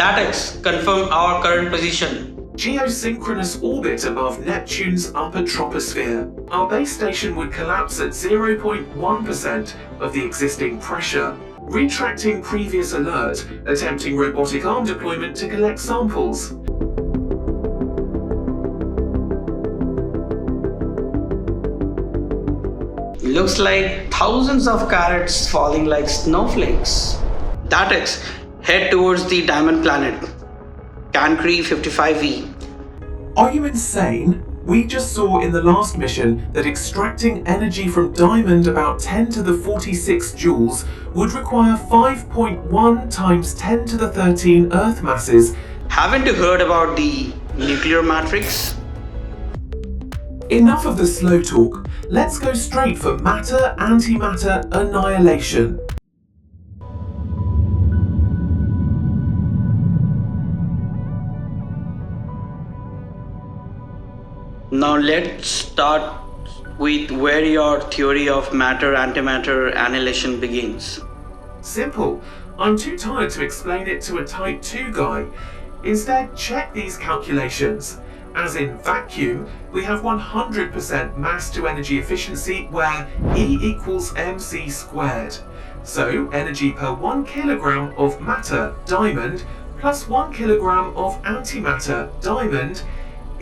ThatX, confirm our current position. Geosynchronous orbit above Neptune's upper troposphere. Our base station would collapse at 0.1% of the existing pressure. Retracting previous alert, attempting robotic arm deployment to collect samples. Looks like thousands of carrots falling like snowflakes. ThatX, head towards the diamond planet. Cancri 55E. Are you insane? We just saw in the last mission that extracting energy from diamond about 10 to the 46 joules would require 5.1 times 10 to the 13 Earth masses. Haven't you heard about the nuclear matrix? Enough of the slow talk. Let's go straight for matter antimatter annihilation. Now let's start with where your theory of matter antimatter annihilation begins. Simple. I'm too tired to explain it to a type 2 guy. Instead, check these calculations. As in vacuum, we have 100% mass to energy efficiency where E equals mc squared. So energy per 1 kilogram of matter diamond plus 1 kilogram of antimatter diamond,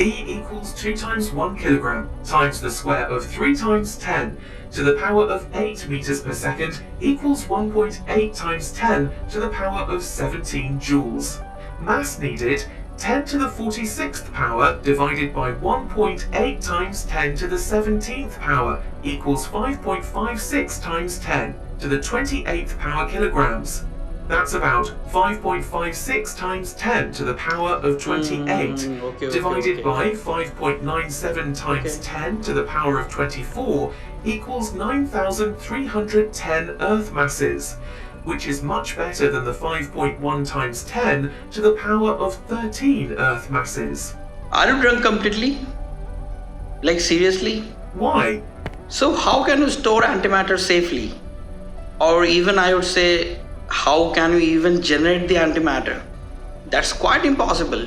E equals 2 times 1 kilogram times the square of 3 times 10 to the power of 8 meters per second equals 1.8 times 10 to the power of 17 joules. Mass needed, 10 to the 46th power divided by 1.8 times 10 to the 17th power equals 5.56 times 10 to the 28th power kilograms. That's about 5.56 times 10 to the power of 28 divided by 5.97 times 10 to the power of 24 equals 9,310 Earth masses, which is much better than the 5.1 times 10 to the power of 13 Earth masses. Are you drunk completely? Like seriously? Why? So how can you store antimatter safely? Or even I would say, how can we even generate the antimatter? That's quite impossible.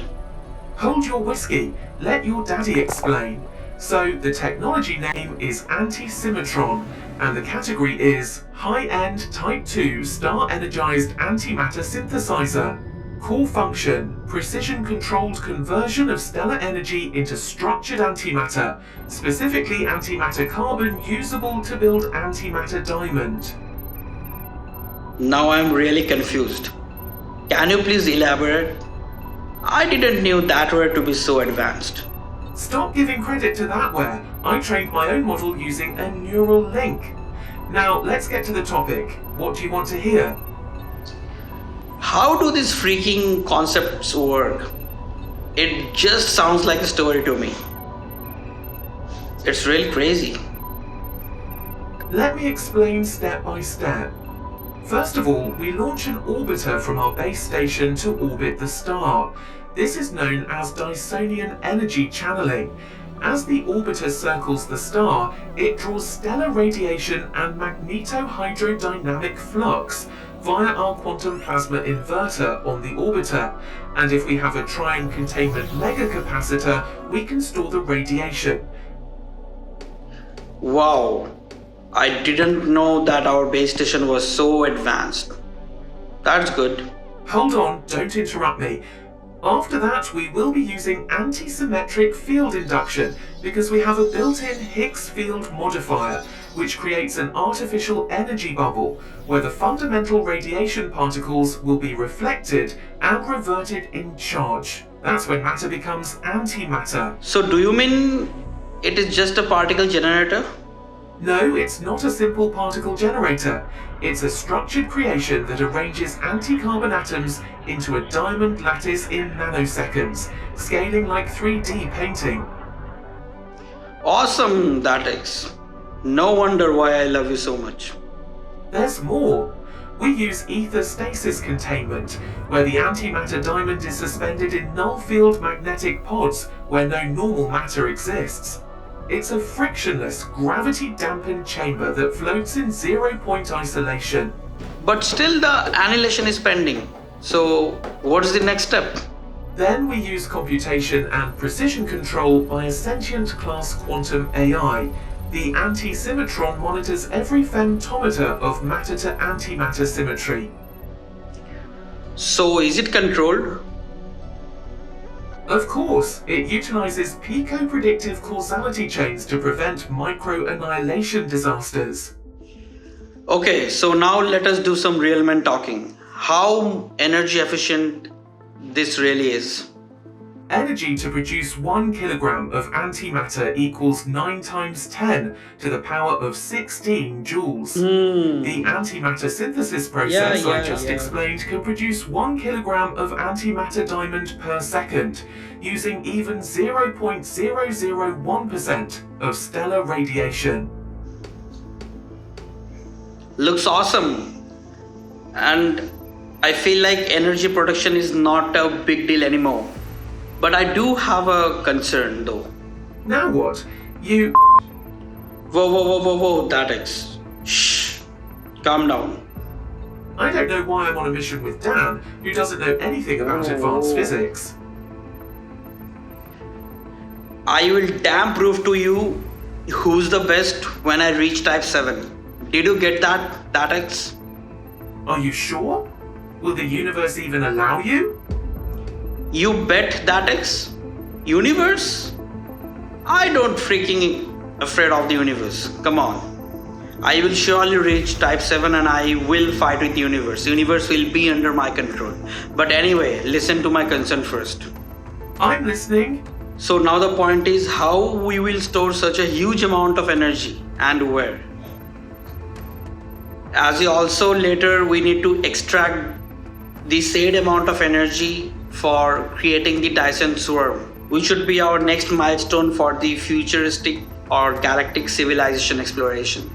Hold your whiskey, let your daddy explain. So the technology name is Anti-Symmetron, and the category is high-end Type 2 star-energized antimatter synthesizer. Core function, precision-controlled conversion of stellar energy into structured antimatter, specifically antimatter carbon usable to build antimatter diamond. Now I'm really confused. Can you please elaborate? I didn't know that were to be so advanced. Stop giving credit to that where I trained my own model using a neural link. Now let's get to the topic. What do you want to hear? How do these freaking concepts work? It just sounds like a story to me. It's really crazy. Let me explain step by step. First of all, we launch an orbiter from our base station to orbit the star. This is known as Dysonian energy channeling. As the orbiter circles the star, it draws stellar radiation and magnetohydrodynamic flux via our quantum plasma inverter on the orbiter. And if we have a trine containment megacapacitor, we can store the radiation. Wow, I didn't know that our base station was so advanced. That's good. Hold on, don't interrupt me. After that, we will be using anti-symmetric field induction because we have a built-in Higgs field modifier, which creates an artificial energy bubble where the fundamental radiation particles will be reflected and reverted in charge. That's when matter becomes antimatter. So do you mean it is just a particle generator? No, it's not a simple particle generator. It's a structured creation that arranges anti-carbon atoms into a diamond lattice in nanoseconds, scaling like 3D painting. Awesome, ThatX. No wonder why I love you so much. There's more. We use ether stasis containment, where the antimatter diamond is suspended in null field magnetic pods where no normal matter exists. It's a frictionless, gravity-dampened chamber that floats in zero-point isolation. But still the annihilation is pending. So, what's the next step? Then we use computation and precision control by a sentient class quantum AI. The Anti-Symmetron monitors every femtometer of matter to antimatter symmetry. So, is it controlled? Of course, it utilizes pico-predictive causality chains to prevent micro-annihilation disasters. Okay, so now let us do some real men talking. How energy efficient this really is? Energy to produce 1 kilogram of antimatter equals 9 times 10 to the power of 16 joules. The antimatter synthesis process I just explained can produce 1 kilogram of antimatter diamond per second, using even 0.001% of stellar radiation. Looks awesome. And I feel like energy production is not a big deal anymore. But I do have a concern though. Now what? You... Whoa, ThatX. Shh. Calm down. I don't know why I'm on a mission with Dan, who doesn't know anything about advanced physics. I will damn prove to you who's the best when I reach type 7. Did you get that, ThatX? Are you sure? Will the universe even allow you? You bet, ThatX? Universe? I don't freaking afraid of the universe. Come on. I will surely reach type 7 and I will fight with the universe. Universe will be under my control. But anyway, listen to my concern first. I'm listening. So now the point is how we will store such a huge amount of energy and where. As we also later we need to extract the said amount of energy for creating the Dyson swarm, which should be our next milestone for the futuristic or galactic civilization exploration.